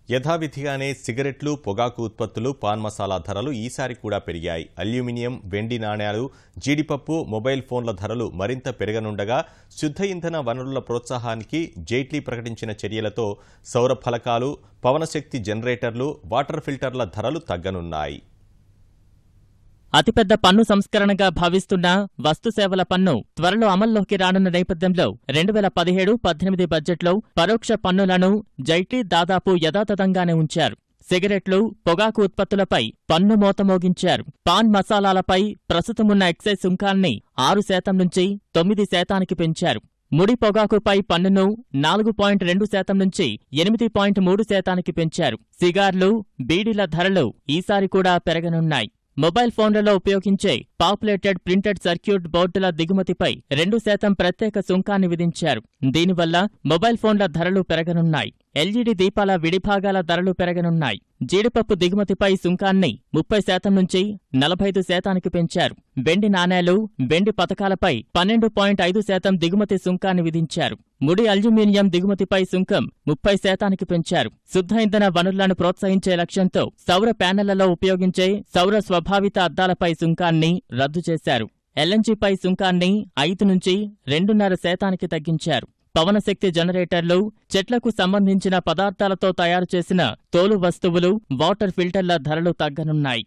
యథావిధిగానే సిగరెట్లు, పొగాకు ఉత్పత్తులు, పాన్ మసాలా ధరలు ఈసారి కూడా పెరిగాయి. అల్యూమినియం, వెండి నాణేలు, జీడిపప్పు, మొబైల్ ఫోన్ల ధరలు మరింత పెరగనుండగా శుద్ధ ఇంధన వనరుల ప్రోత్సాహానికి జైట్లీ ప్రకటించిన చర్యలతో సౌర ఫలకాలు, పవనశక్తి జనరేటర్లు, వాటర్ ఫిల్టర్ల ధరలు తగ్గనున్నాయి. అతిపెద్ద పన్ను సంస్కరణగా భావిస్తున్న వస్తుసేవల పన్ను త్వరలో అమల్లోకి రానున్న నేపథ్యంలో 2017-18 బడ్జెట్లో పరోక్ష పన్నులను జైట్లీ దాదాపు యథాతథంగానే ఉంచారు. సిగరెట్లు, పొగాకు ఉత్పత్తులపై పన్ను మోత మోగించారు. పాన్ మసాలాలపై ప్రస్తుతమున్న ఎక్సైజ్ సుంకాన్ని 6% నుంచి 9% పెంచారు. ముడి పొగాకుపై పన్నును 4.2% నుంచి 8.3% పెంచారు. సిగార్లు, బీడీల ధరలు ఈసారి కూడా పెరగనున్నాయి. మొబైల్ ఫోన్లలో ఉపయోగించే పాపులేటెడ్ ప్రింటెడ్ సర్క్యూట్ బోర్డుల దిగుమతిపై 2% ప్రత్యేక సుంకాన్ని విధించారు. దీనివల్ల మొబైల్ ఫోన్ల ధరలు పెరగనున్నాయి. ఎల్ఈడీ దీపాల విడిభాగాల ధరలు పెరగనున్నాయి. జీడిపప్పు దిగుమతిపై సుంకాన్ని 30% నుంచి 45% పెంచారు. వెండి నాణేలు, వెండి పతకాలపై 12.5% దిగుమతి సుంకాన్ని విధించారు. ముడి అల్యూమినియం దిగుమతిపై సుంకం 30% పెంచారు. శుద్ధ ఇంధన వనరులను ప్రోత్సహించే లక్ష్యంతో సౌర ప్యానెళ్లలో ఉపయోగించే సౌర స్వభావిత అద్దాలపై సుంకాన్ని రద్దు చేశారు. ఎల్ఎన్జీపై సుంకాన్ని 5 నుంచి 2.5% తగ్గించారు. పవనశక్తి జనరేటర్లు, చెట్లకు సంబంధించిన పదార్థాలతో తయారు చేసిన తోలు వస్తువులు, వాటర్ ఫిల్టర్ల ధరలు తగ్గనున్నాయి.